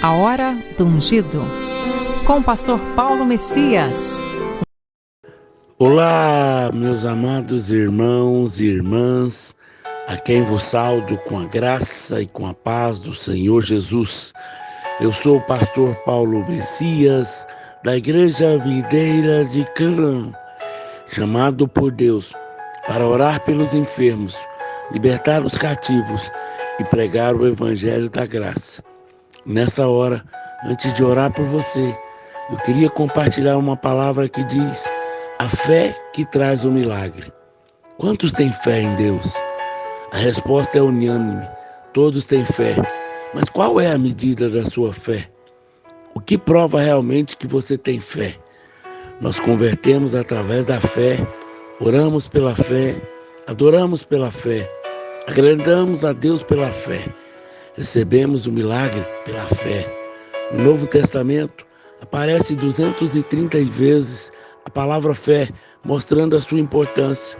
A Hora do Ungido, com o pastor Paulo Messias. Olá, meus amados irmãos e irmãs, a quem vos saúdo com a graça e com a paz do Senhor Jesus. Eu sou o pastor Paulo Messias, da Igreja Videira de Canaã, chamado por Deus para orar pelos enfermos, libertar os cativos e pregar o Evangelho da Graça. Nessa hora, antes de orar por você, eu queria compartilhar uma palavra que diz: a fé que traz o milagre. Quantos têm fé em Deus? A resposta é unânime, todos têm fé. Mas qual é a medida da sua fé? O que prova realmente que você tem fé? Nós convertemos através da fé, oramos pela fé, adoramos pela fé, agradamos a Deus pela fé. Recebemos o milagre pela fé. No Novo Testamento aparece 230 vezes a palavra fé, mostrando a sua importância.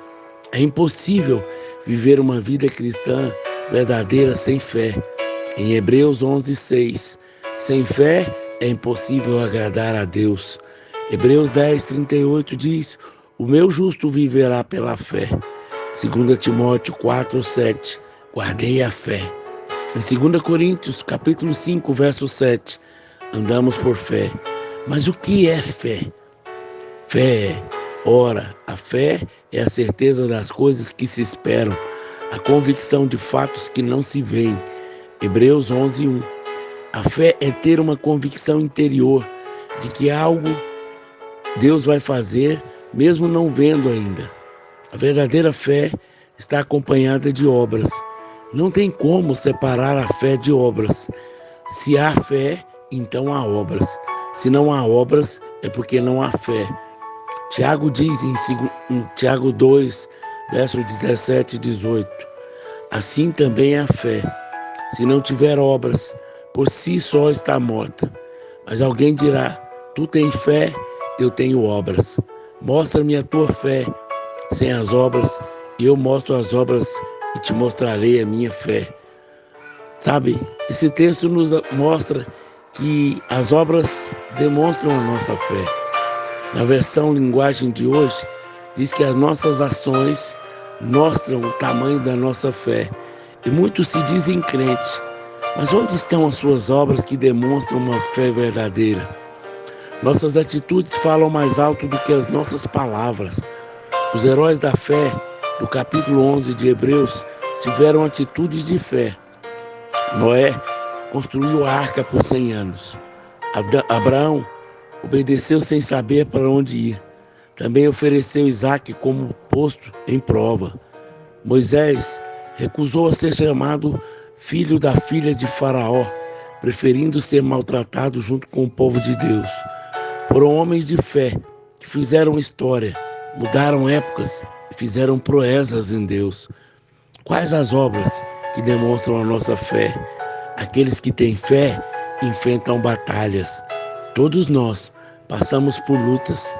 É impossível viver uma vida cristã verdadeira sem fé. Em Hebreus 11:6, sem fé é impossível agradar a Deus. Hebreus 10:38 diz: o meu justo viverá pela fé. 2 Timóteo 4:7, guardei a fé. Em 2 Coríntios, capítulo 5, verso 7, andamos por fé. Mas o que é fé? Fé é, ora, a fé é a certeza das coisas que se esperam, a convicção de fatos que não se veem. Hebreus 11:1. A fé é ter uma convicção interior de que algo Deus vai fazer, mesmo não vendo ainda. A verdadeira fé está acompanhada de obras. Não tem como separar a fé de obras. Se há fé, então há obras. Se não há obras, é porque não há fé. Tiago diz em Tiago 2, versos 17 e 18, assim também a fé, se não tiver obras, por si só está morta. Mas alguém dirá: tu tens fé, eu tenho obras. Mostra-me a tua fé sem as obras, e eu mostro as obras e te mostrarei a minha fé. Sabe, esse texto nos mostra que as obras demonstram a nossa fé. Na versão linguagem de hoje, diz que as nossas ações mostram o tamanho da nossa fé. E muitos se dizem crentes, mas onde estão as suas obras que demonstram uma fé verdadeira? Nossas atitudes falam mais alto do que as nossas palavras. Os heróis da fé, do capítulo 11 de Hebreus, tiveram atitudes de fé. Noé construiu a arca por 100 anos. Abraão obedeceu sem saber para onde ir. Também ofereceu Isaque como posto em prova. Moisés recusou a ser chamado filho da filha de Faraó, preferindo ser maltratado junto com o povo de Deus. Foram homens de fé que fizeram história, mudaram épocas e fizeram proezas em Deus. Quais as obras que demonstram a nossa fé? Aqueles que têm fé enfrentam batalhas. Todos nós passamos por lutas,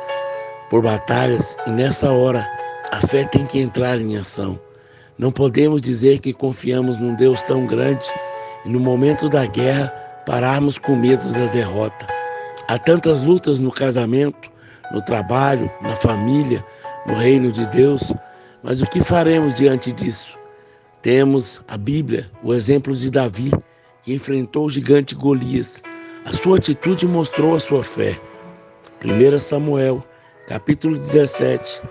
por batalhas, e nessa hora a fé tem que entrar em ação. Não podemos dizer que confiamos num Deus tão grande e no momento da guerra pararmos com medo da derrota. Há tantas lutas no casamento, no trabalho, na família, no reino de Deus, mas o que faremos diante disso? Temos a Bíblia, o exemplo de Davi, que enfrentou o gigante Golias. A sua atitude mostrou a sua fé. 1 Samuel, capítulo 17,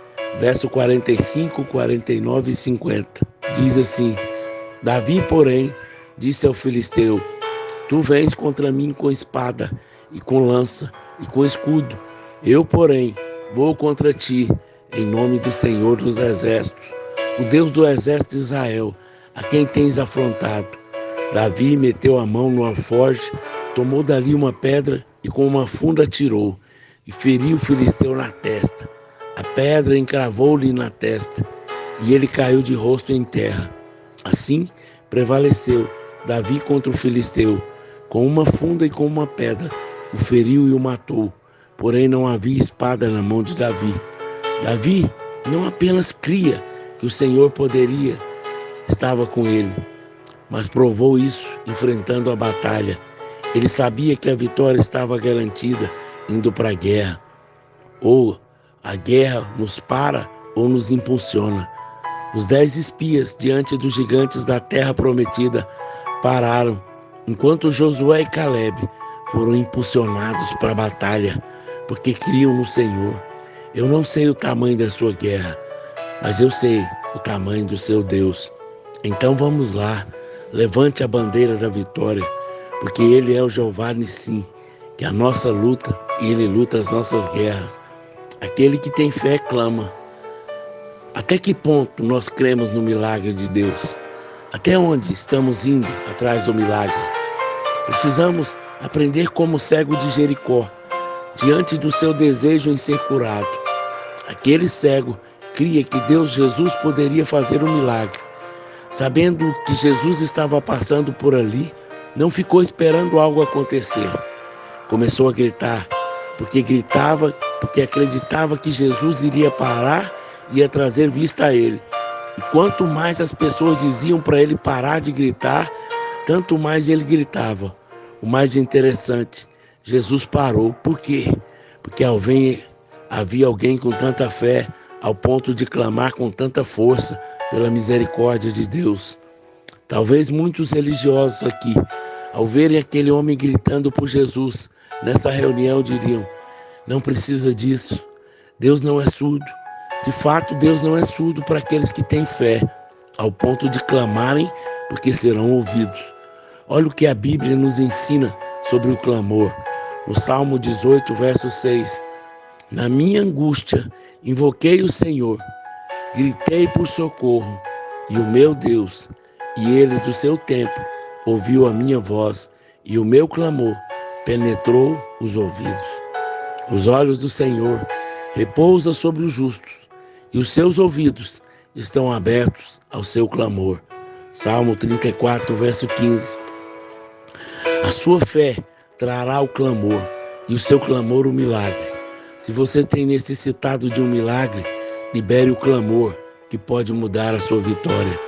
verso 45, 49 e 50. Diz assim: Davi, porém, disse ao filisteu: tu vens contra mim com espada, e com lança, e com escudo. Eu, porém, vou contra ti, em nome do Senhor dos Exércitos, o Deus do exército de Israel, a quem tens afrontado. Davi meteu a mão no alforje, tomou dali uma pedra e com uma funda atirou, e feriu o filisteu na testa. A pedra encravou-lhe na testa, e ele caiu de rosto em terra. Assim prevaleceu Davi contra o filisteu, com uma funda e com uma pedra, o feriu e o matou. Porém não havia espada na mão de Davi. Davi não apenas cria que o Senhor estava com ele, mas provou isso enfrentando a batalha. Ele sabia que a vitória estava garantida indo para a guerra. Ou a guerra nos para ou nos impulsiona. Os 10 espias diante dos gigantes da terra prometida pararam, enquanto Josué e Caleb foram impulsionados para a batalha, porque criam no Senhor. Eu não sei o tamanho da sua guerra, mas eu sei o tamanho do seu Deus. Então vamos lá, levante a bandeira da vitória, porque Ele é o Jeová Nissim, que é a nossa luta e Ele luta as nossas guerras. Aquele que tem fé clama. Até que ponto nós cremos no milagre de Deus? Até onde estamos indo atrás do milagre? Precisamos aprender como o cego de Jericó, diante do seu desejo em ser curado. Aquele cego cria que Jesus poderia fazer um milagre. Sabendo que Jesus estava passando por ali, não ficou esperando algo acontecer. Começou a gritar, porque acreditava que Jesus iria parar e ia trazer vista a ele. E quanto mais as pessoas diziam para ele parar de gritar, tanto mais ele gritava. O mais interessante, Jesus parou. Por quê? Porque havia alguém com tanta fé, ao ponto de clamar com tanta força pela misericórdia de Deus. Talvez muitos religiosos aqui, ao verem aquele homem gritando por Jesus, nessa reunião diriam: não precisa disso, Deus não é surdo. De fato, Deus não é surdo para aqueles que têm fé, ao ponto de clamarem porque serão ouvidos. Olha o que a Bíblia nos ensina sobre o clamor. No Salmo 18, verso 6. Na minha angústia, invoquei o Senhor, gritei por socorro, e o meu Deus, e Ele do seu tempo, ouviu a minha voz, e o meu clamor penetrou os ouvidos. Os olhos do Senhor repousam sobre os justos, e os seus ouvidos estão abertos ao seu clamor. Salmo 34, verso 15. A sua fé trará o clamor, e o seu clamor o milagre. Se você tem necessitado de um milagre, libere o clamor, que pode mudar a sua vitória.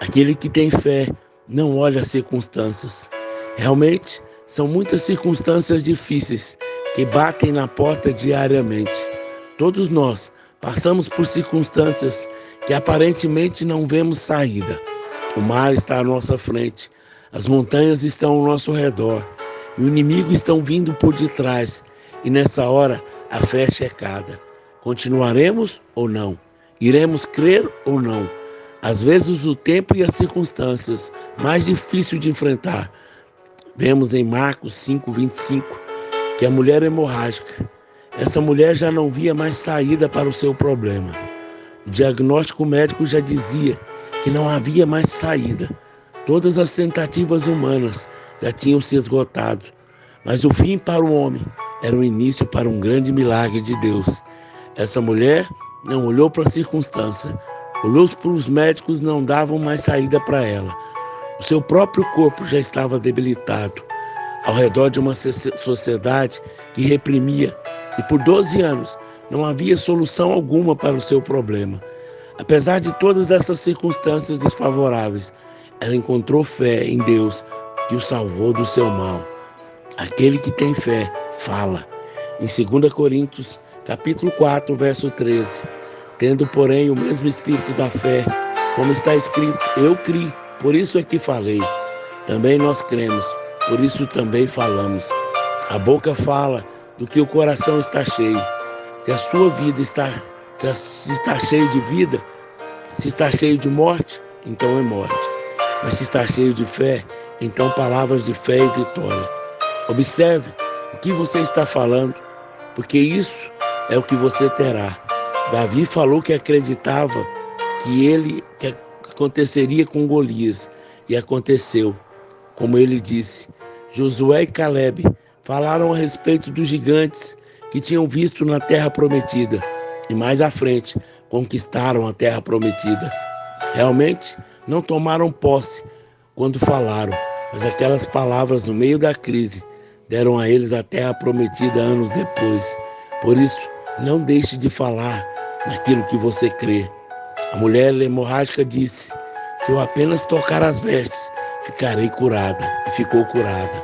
Aquele que tem fé não olha as circunstâncias. Realmente, são muitas circunstâncias difíceis que batem na porta diariamente. Todos nós passamos por circunstâncias que aparentemente não vemos saída. O mar está à nossa frente, as montanhas estão ao nosso redor, e o inimigo está vindo por detrás, e nessa hora a fé é checada. Continuaremos ou não? Iremos crer ou não? Às vezes o tempo e as circunstâncias mais difíceis de enfrentar. Vemos em Marcos 5:25 que a mulher hemorrágica, essa mulher já não via mais saída para o seu problema. O diagnóstico médico já dizia que não havia mais saída. Todas as tentativas humanas já tinham se esgotado. Mas o fim para o homem era o início para um grande milagre de Deus. Essa mulher não olhou para a circunstância, olhou para os médicos, não davam mais saída para ela. O seu próprio corpo já estava debilitado, ao redor de uma sociedade que reprimia, e por 12 anos não havia solução alguma para o seu problema. Apesar de todas essas circunstâncias desfavoráveis, ela encontrou fé em Deus, que o salvou do seu mal. Aquele que tem fé, fala. Em 2 Coríntios, capítulo 4, verso 13. Tendo, porém, o mesmo espírito da fé, como está escrito: eu criei, por isso é que falei. Também nós cremos, por isso também falamos. A boca fala do que o coração está cheio. Se a sua vida está cheio de vida, se está cheio de morte, então é morte. Mas se está cheio de fé, então palavras de fé e vitória. Observe o que você está falando, porque isso é o que você terá. Davi falou que acreditava que aconteceria com Golias, e aconteceu. Como ele disse, Josué e Caleb falaram a respeito dos gigantes que tinham visto na terra prometida, e mais à frente conquistaram a terra prometida. Realmente não tomaram posse quando falaram, mas aquelas palavras no meio da crise deram a eles a terra prometida anos depois. Por isso, não deixe de falar naquilo que você crê. A mulher hemorrágica disse: se eu apenas tocar as vestes, ficarei curada. E ficou curada.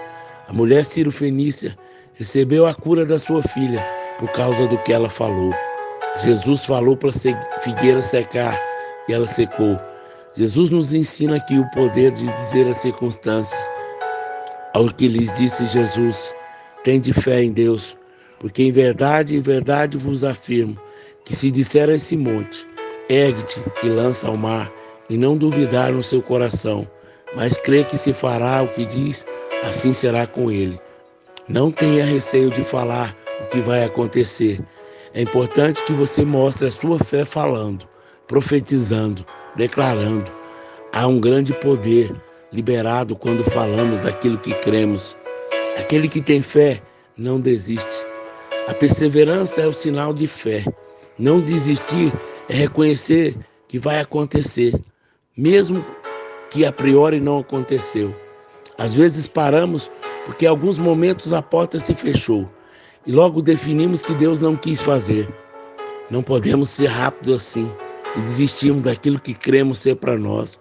A mulher Ciro-fenícia recebeu a cura da sua filha por causa do que ela falou. Jesus falou para a figueira secar e ela secou. Jesus nos ensina aqui o poder de dizer às circunstâncias. Ao que lhes disse Jesus: tende fé em Deus, porque em verdade vos afirmo, que se disser a esse monte, ergue-te e lança ao mar, e não duvidar no seu coração, mas crê que se fará o que diz, assim será com ele. Não tenha receio de falar o que vai acontecer. É importante que você mostre a sua fé falando, profetizando, declarando. Há um grande poder liberado quando falamos daquilo que cremos. Aquele que tem fé não desiste. A perseverança é o sinal de fé. Não desistir é reconhecer que vai acontecer, mesmo que a priori não aconteceu. Às vezes paramos porque em alguns momentos a porta se fechou e logo definimos que Deus não quis fazer. Não podemos ser rápidos assim e desistirmos daquilo que cremos ser para nós.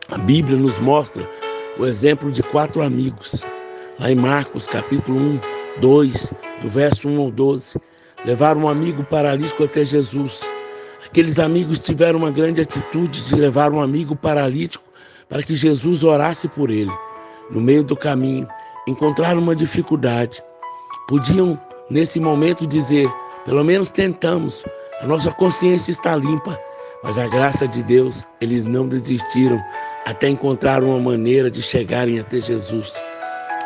A Bíblia nos mostra o exemplo de 4 amigos. Lá em Marcos, capítulo 1, 2, do verso 1 ao 12, levaram um amigo paralítico até Jesus. Aqueles amigos tiveram uma grande atitude de levar um amigo paralítico para que Jesus orasse por ele. No meio do caminho, encontraram uma dificuldade. Podiam, nesse momento, dizer: pelo menos tentamos, a nossa consciência está limpa. Mas a graça de Deus, eles não desistiram até encontrar uma maneira de chegarem até Jesus.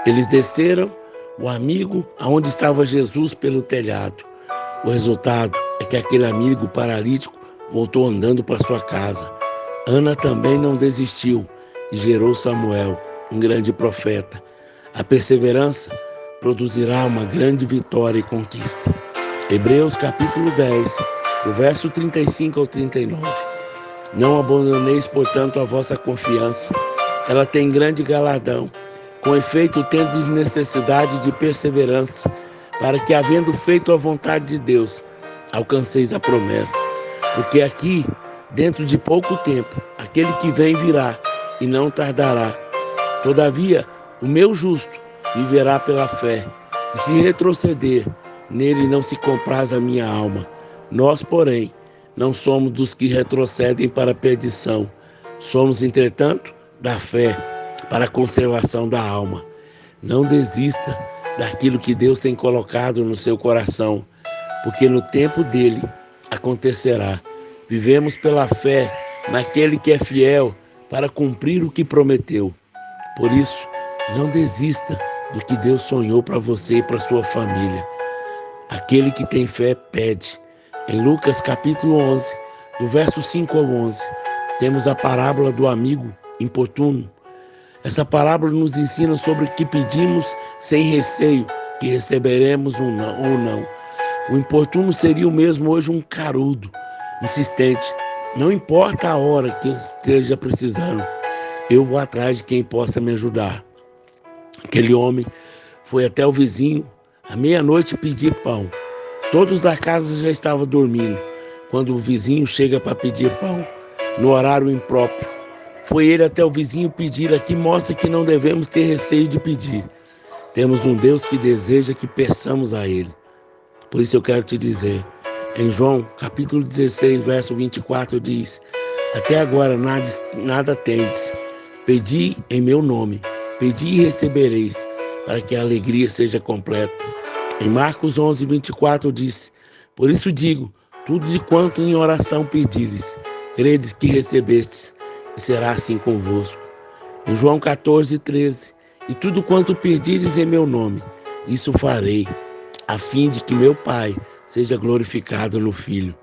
Eles desceram o amigo aonde estava Jesus pelo telhado. O resultado é que aquele amigo paralítico voltou andando para sua casa. Ana também não desistiu e gerou Samuel, um grande profeta. A perseverança produzirá uma grande vitória e conquista. Hebreus capítulo 10, do verso 35 ao 39. Não abandoneis, portanto, a vossa confiança. Ela tem grande galardão. Com efeito, tendes necessidade de perseverança, para que, havendo feito a vontade de Deus, alcanceis a promessa. Porque aqui, dentro de pouco tempo, aquele que vem virá e não tardará. Todavia, o meu justo viverá pela fé, e se retroceder, nele não se compraz a minha alma. Nós, porém, não somos dos que retrocedem para a perdição. Somos, entretanto, da fé para a conservação da alma. Não desista daquilo que Deus tem colocado no seu coração, porque no tempo dele acontecerá. Vivemos pela fé naquele que é fiel para cumprir o que prometeu. Por isso, não desista do que Deus sonhou para você e para sua família. Aquele que tem fé pede. Em Lucas capítulo 11, do verso 5 ao 11, temos a parábola do amigo importuno. Essa parábola nos ensina sobre o que pedimos sem receio, que receberemos ou não. O importuno seria o mesmo hoje um carudo, insistente. Não importa a hora que eu esteja precisando, eu vou atrás de quem possa me ajudar. Aquele homem foi até o vizinho à meia-noite pedir pão. Todos da casa já estavam dormindo quando o vizinho chega para pedir pão, no horário impróprio. Foi ele até o vizinho pedir. Aqui mostra que não devemos ter receio de pedir. Temos um Deus que deseja que peçamos a Ele. Por isso eu quero te dizer, em João capítulo 16, verso 24, diz: até agora nada tendes. Pedi em meu nome, pedi e recebereis, para que a alegria seja completa. Em Marcos 11, 24 diz: por isso digo, tudo de quanto em oração pedires, credes que recebestes, e será assim convosco. Em João 14, 13, e tudo quanto pedires em meu nome, isso farei, a fim de que meu Pai seja glorificado no Filho.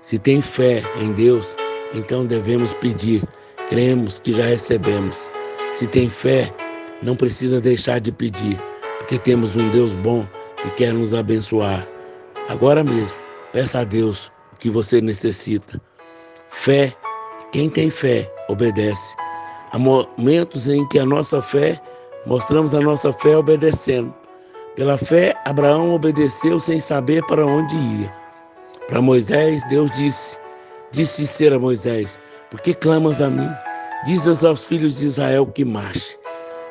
Se tem fé em Deus, então devemos pedir. Cremos que já recebemos. Se tem fé, não precisa deixar de pedir, porque temos um Deus bom que quer nos abençoar. Agora mesmo, peça a Deus o que você necessita. Fé, quem tem fé, obedece. Há momentos em que mostramos a nossa fé obedecendo. Pela fé, Abraão obedeceu sem saber para onde ia. Para Moisés, Deus disse ser a Moisés: por que clamas a mim? Dizes aos filhos de Israel que marche.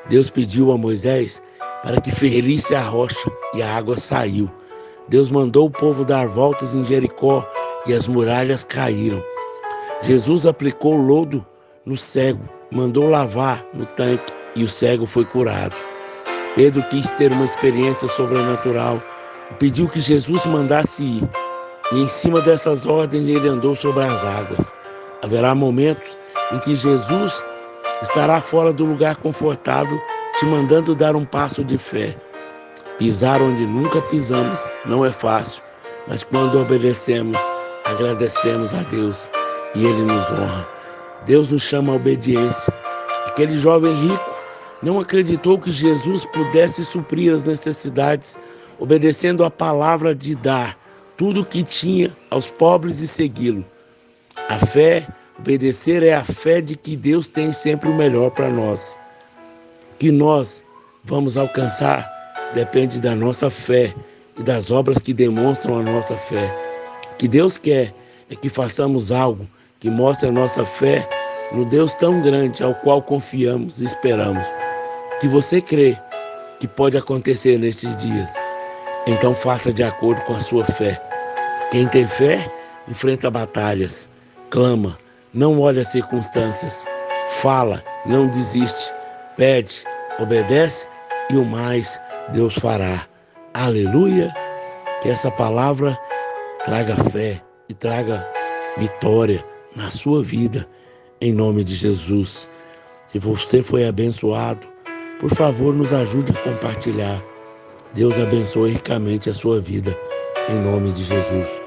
Deus pediu a Moisés para que ferisse a rocha e a água saiu. Deus mandou o povo dar voltas em Jericó e as muralhas caíram. Jesus aplicou lodo no cego, mandou lavar no tanque e o cego foi curado. Pedro quis ter uma experiência sobrenatural e pediu que Jesus mandasse ir. E em cima dessas ordens ele andou sobre as águas. Haverá momentos em que Jesus estará fora do lugar confortável, te mandando dar um passo de fé. Pisar onde nunca pisamos não é fácil, mas quando obedecemos, agradecemos a Deus e Ele nos honra. Deus nos chama à obediência. Aquele jovem rico não acreditou que Jesus pudesse suprir as necessidades, obedecendo a palavra de dar tudo o que tinha aos pobres e segui-lo. A fé, obedecer, é a fé de que Deus tem sempre o melhor para nós. O que nós vamos alcançar depende da nossa fé e das obras que demonstram a nossa fé. O que Deus quer é que façamos algo que mostre a nossa fé no Deus tão grande ao qual confiamos e esperamos. Que você crê que pode acontecer nestes dias, então faça de acordo com a sua fé. Quem tem fé enfrenta batalhas, clama, não olha as circunstâncias, fala, não desiste, pede, obedece e o mais Deus fará. Aleluia! Que essa palavra traga fé e traga vitória na sua vida, em nome de Jesus. Se você foi abençoado, por favor, nos ajude a compartilhar. Deus abençoe ricamente a sua vida, em nome de Jesus.